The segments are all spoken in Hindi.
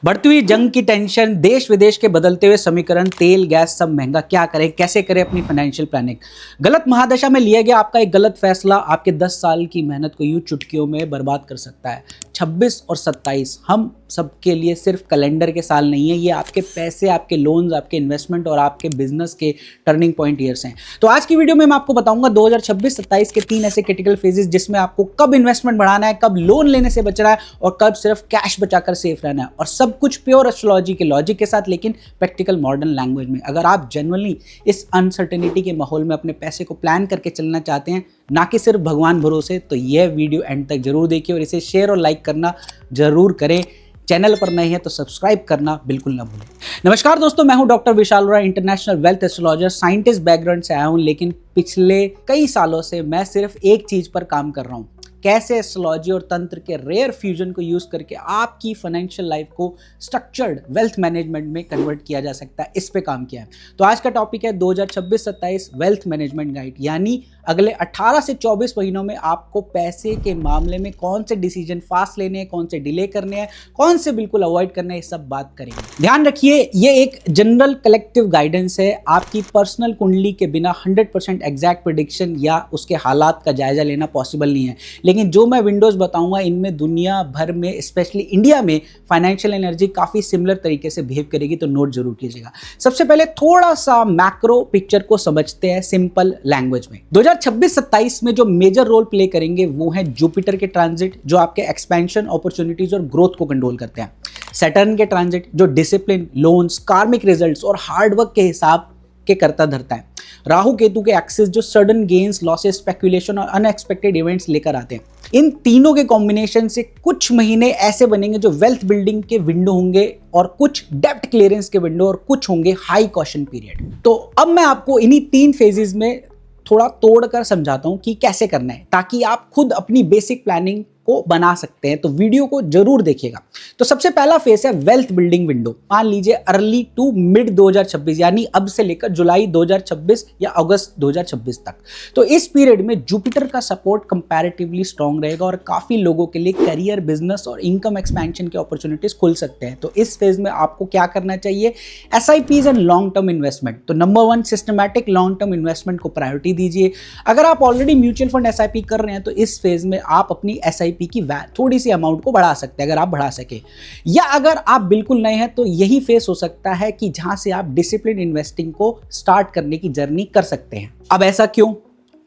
बढ़ती हुई जंग की टेंशन, देश विदेश के बदलते हुए समीकरण, तेल गैस सब महंगा, क्या करें, कैसे करें अपनी फाइनेंशियल प्लानिंग। गलत महादशा में लिया गया आपका एक गलत फैसला आपके 10 साल की मेहनत को यूं चुटकियों में बर्बाद कर सकता है। 26 और 27 हम सबके लिए सिर्फ कैलेंडर के साल नहीं है, ये आपके पैसे, आपके लोन्स, आपके इन्वेस्टमेंट और आपके बिजनेस के टर्निंग पॉइंट ईयर्स हैं। तो आज की वीडियो में मैं आपको बताऊंगा 2026-27 के 3 ऐसे क्रिटिकल फेजेस जिसमें आपको कब इन्वेस्टमेंट बढ़ाना है, कब लोन लेने से बचना है और कब सिर्फ कैश बचाकर सेफ रहना है, और सब कुछ प्योर एस्ट्रोलॉजी के लॉजिक के साथ, लेकिन प्रैक्टिकल मॉडर्न लैंग्वेज में। अगर आप जेन्युइनली इस अनसर्टेनिटी के माहौल में अपने पैसे को प्लान करके चलना चाहते हैं, ना कि सिर्फ भगवान भरोसे, तो यह वीडियो एंड तक जरूर देखिए और इसे शेयर और लाइक करना जरूर करें। चैनल पर नए हैं तो सब्सक्राइब करना बिल्कुल ना भूलें। नमस्कार दोस्तों, मैं हूं doctor Vishal Arora, international wealth astrologer, scientist background से आया हूं, लेकिन पिछले कई सालों से मैं सिर्फ एक चीज पर काम कर रहा हूं, कैसे एस्ट्रोलॉजी और तंत्र के रेयर फ्यूजन को यूज करके आपकी फाइनेंशियल लाइफ को स्ट्रक्चर्ड वेल्थ मैनेजमेंट में कन्वर्ट किया जा सकता है। इस पे काम किया है। तो आज का टॉपिक है 2026-27 वेल्थ मैनेजमेंट गाइड, यानी अगले 18 से 24 महीनों में आपको पैसे के मामले में कौन से डिसीजन फास्ट लेने हैं, कौन से डिले करने हैं, कौन से बिल्कुल अवॉइड करने हैं, ये सब बात करेंगे। ध्यान रखिए, ये एक जनरल कलेक्टिव गाइडेंस है। आपकी पर्सनल कुंडली के बिना 100% एग्जैक्ट प्रेडिक्शन या उसके हालात का जायजा लेना पॉसिबल नहीं है, लेकिन जो मैं विंडोज बताऊंगा इनमें दुनिया भर में, स्पेशली इंडिया में, फाइनेंशियल एनर्जी काफी सिमिलर तरीके से बिहेव करेगी, तो नोट जरूर कीजिएगा। सबसे पहले थोड़ा सा मैक्रो पिक्चर को समझते हैं सिंपल लैंग्वेज में। 2026-27 में जो मेजर रोल प्ले करेंगे वो है जुपिटर के ट्रांजिट, जो आपके एक्सपेंशन, अपॉर्चुनिटीज और ग्रोथ को कंट्रोल करते हैं। सैटर्न के ट्रांजिट, जो डिसिप्लिन, लोन्स, कार्मिक रिजल्ट्स और हार्डवर्क के हिसाब के करता धरता है। राहु केतु के एक्सिस, जो सडन गेन्स, लॉसेस, स्पेकुलेशन और अनएक्सपेक्टेड इवेंट्स लेकर आते हैं। इन तीनों के कॉम्बिनेशन से कुछ महीने ऐसे बनेंगे जो वेल्थ बिल्डिंग के विंडो होंगे, और कुछ डेब्ट क्लियरेंस के विंडो, और कुछ होंगे हाई कॉशन पीरियड। तो अब मैं आपको इन्हीं 3 फेजेस में थोड़ा तोड़कर समझाता हूं कि कैसे करना है, ताकि आप खुद अपनी बेसिक प्लानिंग को बना सकते हैं। तो वीडियो को जरूर देखिएगा। तो सबसे पहला फेस है वेल्थ बिल्डिंग विंडो। मान लीजिए अर्ली टू मिड 2026, यानी अब से लेकर जुलाई 2026 या अगस्त 2026 तक। तो इस पीरियड में जुपिटर का सपोर्ट कंपैरेटिवली स्ट्रांग रहेगा और काफी लोगों के लिए करियर, बिजनेस और इनकम एक्सपेंशन के अपॉर्चुनिटीज खुल सकते हैं। तो इस फेज में आपको क्या करना चाहिए? SIPs and long term investment. तो number 1, systematic long term investment को प्रायोरिटी दीजिए। अगर आप ऑलरेडी म्यूचुअल फंड SIP कर रहे हैं तो इस फेज में आप अपनी SIP की थोड़ी सी अमाउंट को बढ़ा सकते हैं, अगर आप बढ़ा सके। या अगर आप बिल्कुल नए हैं तो यही फेस हो सकता है कि जहां से आप डिसिप्लिन इन्वेस्टिंग को स्टार्ट करने की जर्नी कर सकते हैं। अब ऐसा क्यों?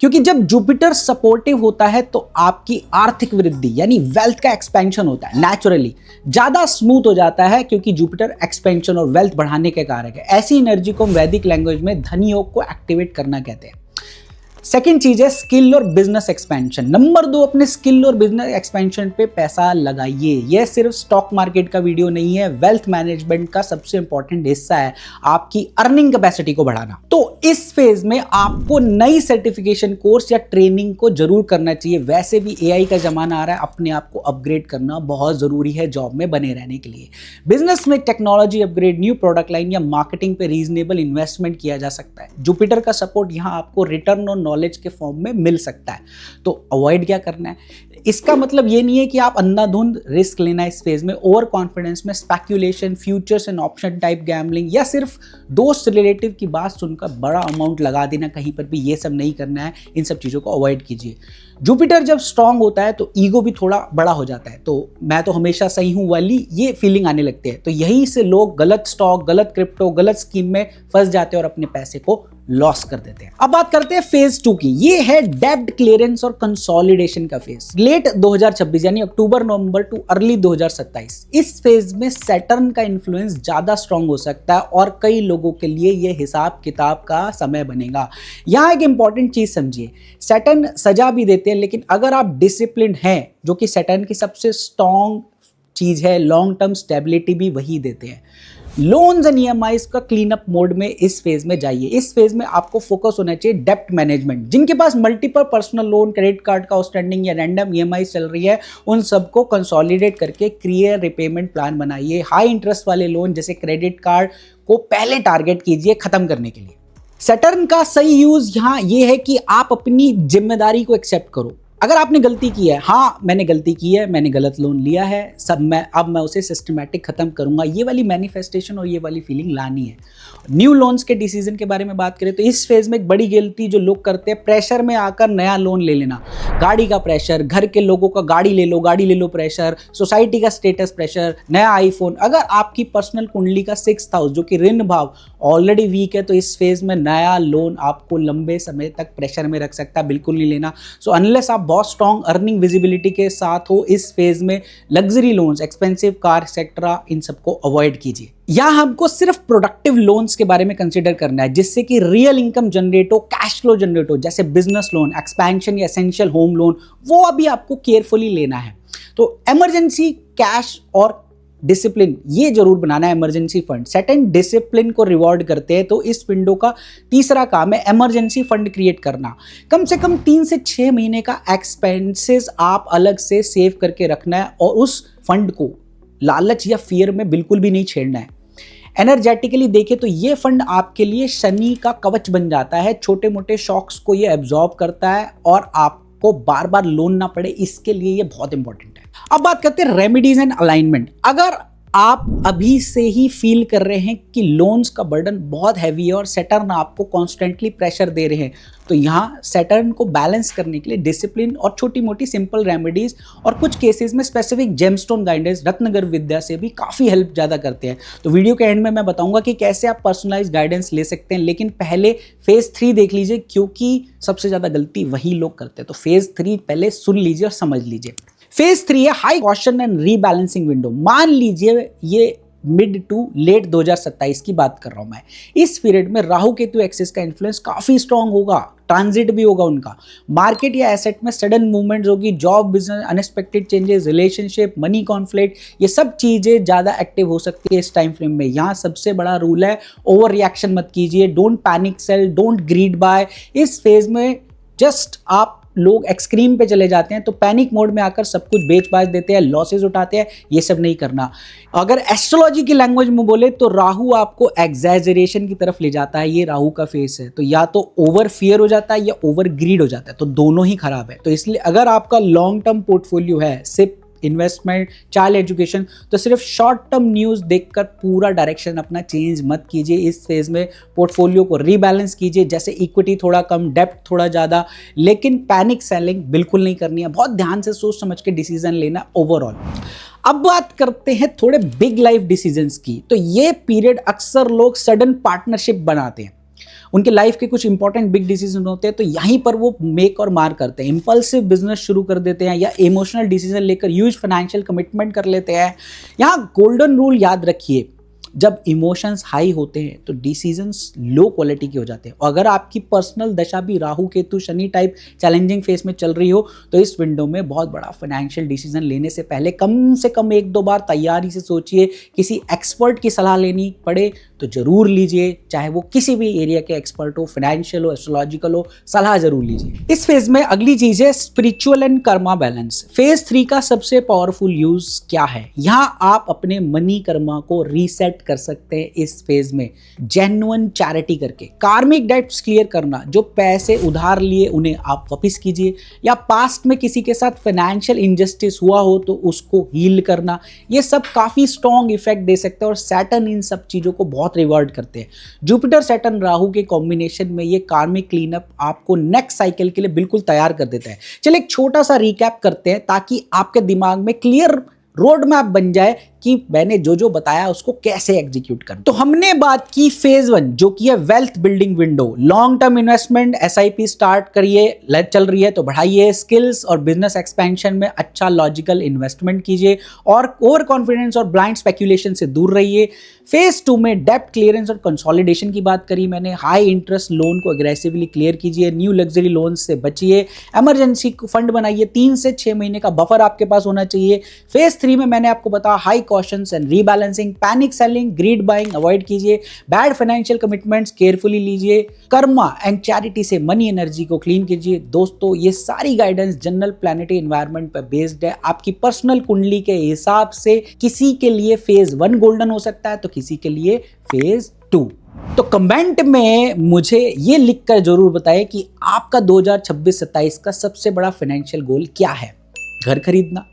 क्योंकि जब जुपिटर सपोर्टिव होता है तो आपकी आर्थिक वृद्धि यानी वेल्थ का एक्सपेंशन होता है, नेचुरली ज्यादा स्मूथ हो जाता है, क्योंकि जुपिटर एक्सपेंशन और वेल्थ बढ़ाने के कारक है। ऐसी एनर्जी को हम वैदिक लैंग्वेज में धन योग को एक्टिवेट करना कहते हैं। सेकेंड चीज है स्किल और बिजनेस एक्सपेंशन। नंबर 2, अपने स्किल और बिजनेस एक्सपेंशन पे पैसा लगाइए। यह सिर्फ स्टॉक मार्केट का वीडियो नहीं है, वेल्थ मैनेजमेंट का सबसे इंपॉर्टेंट हिस्सा है आपकी अर्निंग कैपेसिटी को बढ़ाना। तो इस फेज में आपको नई सर्टिफिकेशन कोर्स या ट्रेनिंग को जरूर करना चाहिए। वैसे भी AI का जमाना आ रहा है, अपने आप को अपग्रेड करना बहुत जरूरी है जॉब में बने रहने के लिए। बिजनेस में technology upgrade, new product line या मार्केटिंग पे रीजनेबल इन्वेस्टमेंट किया जा सकता है। जुपिटर का सपोर्ट यहां आपको रिटर्न और नॉलेज के फॉर्म में मिल सकता है। तो अवॉइड क्या करना है? इसका मतलब ये नहीं है कि आप अंधाधुंध रिस्क लेना है इस फेज में। ओवर कॉन्फिडेंस में speculation, futures and option type gambling, या सिर्फ दोस्त रिलेटिव की बात सुनकर बड़ा अमाउंट लगा देना कहीं पर भी, ये सब नहीं करना है। इन सब चीजों को अवॉइड कीजिए। जुपिटर जब स्ट्रांग होता है तो ईगो भी थोड़ा बड़ा हो जाता है, तो मैं तो हमेशा सही हूं वाली ये फीलिंग आने लगती है। तो यहीं से लोग गलत स्टॉक, गलत क्रिप्टो, गलत स्कीम में फंस जाते हैं और अपने पैसे को लॉस कर देते हैं। अब बात करते हैं फेज 2 की। ये है डेब्ट क्लियरेंस और कंसोलिडेशन का फेज। लेट 2026 यानी अक्टूबर नवंबर टू अर्ली 2027, इस फेज में सैटर्न का इन्फ्लुएंस ज्यादा स्ट्रांग हो सकता है और कई लोगों के लिए यह हिसाब किताब का समय बनेगा। यहां एक इंपॉर्टेंट चीज समझिए, सैटर्न सजा भी देते हैं, लेकिन अगर आप डिसिप्लिन हैं, जो कि सैटर्न की सबसे स्ट्रांग चीज है, लॉन्ग टर्म स्टेबिलिटी भी वही देते हैं। लोन्स एंड EMIs का क्लीन अप मोड में इस फेज में जाइए। इस फेज में आपको फोकस होना चाहिए डेप्ट मैनेजमेंट। जिनके पास multiple personal loan, credit card का आउटस्टैंडिंग या रैंडम EMI चल रही है, उन सबको कंसोलिडेट करके क्लियर रिपेमेंट प्लान बनाइए। हाई इंटरेस्ट वाले लोन जैसे क्रेडिट कार्ड को पहले टारगेट कीजिए खत्म करने के लिए। सैटर्न का सही यूज यहां ये है कि आप अपनी जिम्मेदारी को एक्सेप्ट करो। अगर आपने गलती की है, हाँ मैंने गलती की है, मैंने गलत लोन लिया है, अब मैं उसे सिस्टमैटिक खत्म करूंगा, ये वाली मैनिफेस्टेशन और ये वाली फीलिंग लानी है। न्यू लोन्स के डिसीजन के बारे में बात करें तो इस फेज में एक बड़ी गलती जो लोग करते हैं, प्रेशर में आकर नया लोन ले लेना। गाड़ी का प्रेशर, घर के लोगों का गाड़ी ले लो प्रेशर, सोसाइटी का स्टेटस प्रेशर, नया आईफोन। अगर आपकी पर्सनल कुंडली का 6th हाउस जो कि ऋण भाव ऑलरेडी वीक है, तो इस फेज में नया लोन आपको लंबे समय तक प्रेशर में रख सकता है, बिल्कुल नहीं लेना। सो अनलेस आप बहुत स्ट्रॉन्ग अर्निंग विजिबिलिटी के साथ हो, इस फेज में luxury loans, expensive car etcetera, इन सबको अवॉइड कीजिए। या हमको सिर्फ प्रोडक्टिव लोन्स के बारे में कंसीडर करना है जिससे कि रियल इनकम जनरेट हो, कैश फ्लो जनरेट हो, जैसे बिजनेस लोन, एक्सपेंशन या एसेंशियल होम लोन, वो अभी आपको केयरफुली लेना है। तो इमरजेंसी कैश और डिसिप्लिन ये जरूर बनाना है। Emergency fund set and discipline को रिवॉर्ड करते हैं, तो इस विंडो का तीसरा काम है इमरजेंसी फंड क्रिएट करना। कम से कम 3 से 6 महीने का एक्सपेंसेस आप अलग से सेव करके रखना है और उस फंड को लालच या फियर में बिल्कुल भी नहीं छेड़ना है। एनर्जेटिकली देखें तो ये फंड आपके लिए शनि का कवच बन जाता है, छोटे मोटे शॉक्स को ये एब्जॉर्ब करता है और आपको बार बार लोन ना पड़े, इसके लिए ये बहुत इंपॉर्टेंट है। अब बात करते हैं रेमेडीज एंड अलाइनमेंट। अगर आप अभी से ही फील कर रहे हैं कि लोन्स का बर्डन बहुत हैवी है और सैटर्न आपको कॉन्स्टेंटली प्रेशर दे रहे हैं, तो यहाँ सैटर्न को बैलेंस करने के लिए डिसिप्लिन और छोटी मोटी सिंपल रेमेडीज और कुछ केसेस में स्पेसिफिक जेमस्टोन गाइडेंस रत्नगर विद्या से भी काफ़ी हेल्प ज़्यादा करते हैं। तो वीडियो के एंड में मैं बताऊंगा कि कैसे आप पर्सनलाइज गाइडेंस ले सकते हैं, लेकिन पहले फेज 3 देख लीजिए, क्योंकि सबसे ज़्यादा गलती वही लोग करते हैं। तो फेज 3 पहले सुन लीजिए और समझ लीजिए। फेज 3 है high caution and rebalancing window. मान लीजिए ये मिड टू लेट 2027 की बात कर रहा हूं मैं। इस पीरियड में राहु केतु एक्सिस का इन्फ्लुएंस काफी स्ट्रांग होगा, ट्रांजिट भी होगा उनका। मार्केट या एसेट में सडन मूवमेंट्स होगी, job, business, unexpected changes, relationship, money conflict, ये सब चीजें ज्यादा एक्टिव हो सकती है इस टाइम फ्रेम में। यहाँ सबसे बड़ा रूल है ओवर रिएक्शन मत कीजिए, don't panic sell, don't greed buy. इस फेज में जस्ट आप लोग एक्सट्रीम पे चले जाते हैं, तो पैनिक मोड में आकर सब कुछ बेच बाच देते हैं, लॉसेस उठाते हैं, ये सब नहीं करना। अगर एस्ट्रोलॉजी की लैंग्वेज में बोले तो राहु आपको एग्जैजरेशन की तरफ ले जाता है, ये राहु का फेस है। तो या तो ओवर फियर हो जाता है या ओवर ग्रीड हो जाता है, तो दोनों ही खराब है। तो इसलिए अगर आपका लॉन्ग टर्म पोर्टफोलियो है, सिर्फ इन्वेस्टमेंट, चाइल्ड एजुकेशन, तो सिर्फ शॉर्ट टर्म न्यूज़ देखकर पूरा डायरेक्शन अपना चेंज मत कीजिए। इस फेज में पोर्टफोलियो को रीबैलेंस कीजिए, जैसे इक्विटी थोड़ा कम, डेप्थ थोड़ा ज़्यादा, लेकिन पैनिक सेलिंग बिल्कुल नहीं करनी है। बहुत ध्यान से सोच समझ के डिसीजन लेना ओवरऑल। अब बात करते हैं थोड़े बिग लाइफ डिसीजंस की। तो ये पीरियड अक्सर लोग सडन पार्टनरशिप बनाते हैं, उनके लाइफ के कुछ इंपॉर्टेंट बिग डिसीजन होते हैं, तो यहीं पर वो मेक और मार करते हैं। इंपल्सिव बिजनेस शुरू कर देते हैं या इमोशनल डिसीजन लेकर ह्यूज फाइनेंशियल कमिटमेंट कर लेते हैं। यहाँ गोल्डन रूल याद रखिए, जब इमोशंस हाई होते हैं तो डिसीजंस लो क्वालिटी के हो जाते हैं। और अगर आपकी पर्सनल दशा भी Rahu Ketu Shani type challenging face में चल रही हो, तो इस विंडो में बहुत बड़ा फाइनेंशियल डिसीजन लेने से पहले कम से कम 1-2 बार तैयारी से सोचिए। किसी एक्सपर्ट की सलाह लेनी पड़े तो जरूर लीजिए, चाहे वो किसी भी एरिया के एक्सपर्ट हो, फाइनेंशियल हो, एस्ट्रोलॉजिकल हो, सलाह जरूर लीजिए। इस फेज में अगली चीज है spiritual and Karma balance. Phase 3 का सबसे पावरफुल यूज क्या है? यहाँ आप अपने मनी कर्मा को रीसेट कर सकते हैं इस फेज में, जेन्युइन चैरिटी करके। कार्मिक डेट्स क्लियर करना, जो पैसे उधार लिए उन्हें आप वापस कीजिए, या पास्ट में किसी के साथ फाइनेंशियल इनजस्टिस हुआ हो तो उसको हील करना, ये सब काफी स्ट्रॉन्ग इफेक्ट दे सकते हैं। और सैटर्न इन सब चीजों को बहुत रिवॉर्ड करते हैं। जुपिटर सैटर्न राहु के कॉम्बिनेशन में ये कार्मिक क्लीनअप आपको नेक्स्ट साइकिल के लिए बिल्कुल तैयार कर देता है। चलिए एक छोटा सा रिकैप करते हैं ताकि आपके दिमाग में क्लियर रोड मैप बन जाए कि मैंने जो जो बताया उसको कैसे एग्जीक्यूट करना। तो हमने बात की फेज 1 जो कि है wealth building window. Long term investment, SIP start करिए, चल रही है तो बढ़ाइए। स्किल्स और बिजनेस एक्सपेंशन में अच्छा लॉजिकल इन्वेस्टमेंट कीजिए और ओवर कॉन्फिडेंस और ब्लाइंड स्पेक्यूलेशन से दूर रहिए। फेज 2 में डेप्ट क्लियरेंस और कंसोलिडेशन की बात करी मैंने। हाई इंटरेस्ट लोन को एग्रेसिवली क्लियर कीजिए, न्यू लग्जरी लोन से बचिए, इमरजेंसी फंड बनाइए, 3 से 6 महीने का बफर आपके पास होना चाहिए। फेज 3 में मैंने आपको बताया high cautions and rebalancing, panic selling, greed buying avoid कीजिए, बैड फाइनेंशियल कमिटमेंट्स केयरफुली लीजिए, कर्मा एंड चैरिटी से मनी एनर्जी को क्लीन कीजिए। दोस्तों ये सारी गाइडेंस जनरल प्लैनेटरी एनवायरनमेंट पर बेस्ड है। आपकी पर्सनल कुंडली के हिसाब से किसी के लिए फेज 1 गोल्डन हो सकता है तो किसी के लिए फेज 2। तो कमेंट में मुझे ये लिखकर जरूर बताएं कि आपका 2026-27 का सबसे बड़ा फाइनेंशियल गोल क्या है। घर खरीदना,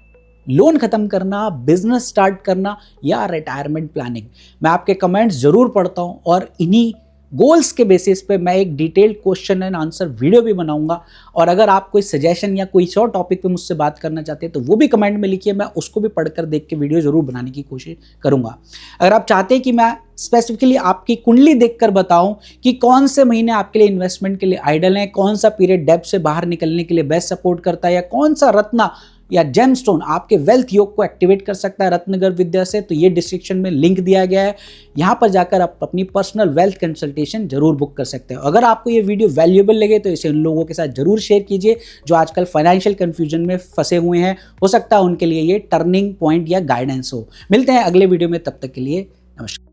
लोन खत्म करना, बिजनेस स्टार्ट करना या रिटायरमेंट प्लानिंग। मैं आपके कमेंट्स जरूर पढ़ता हूं और इन्हीं गोल्स के बेसिस पे मैं एक detailed question and answer video भी बनाऊंगा। और अगर आप कोई सजेशन या कोई और टॉपिक पे मुझसे बात करना चाहते हैं तो वो भी कमेंट में लिखिए, मैं उसको भी पढ़कर देख के वीडियो जरूर बनाने की कोशिश करूंगा। अगर आप चाहते हैं कि मैं स्पेसिफिकली आपकी कुंडली देखकर बताऊं कि कौन से महीने आपके लिए इन्वेस्टमेंट के लिए आइडल हैं, कौन सा पीरियड डेब्ट से बाहर निकलने के लिए बेस्ट सपोर्ट करता है, या कौन सा रत्ना या जेमस्टोन आपके वेल्थ योग को एक्टिवेट कर सकता है रत्नगर विद्या से, तो ये डिस्क्रिप्शन में लिंक दिया गया है। यहां पर जाकर आप अपनी पर्सनल वेल्थ कंसल्टेशन जरूर बुक कर सकते हो। अगर आपको ये वीडियो वैल्यूएबल लगे तो इसे उन लोगों के साथ जरूर शेयर कीजिए जो आजकल फाइनेंशियल कंफ्यूजन में फंसे हुए हैं। हो सकता है उनके लिए ये टर्निंग पॉइंट या गाइडेंस हो। मिलते हैं अगले वीडियो में, तब तक के लिए नमस्कार।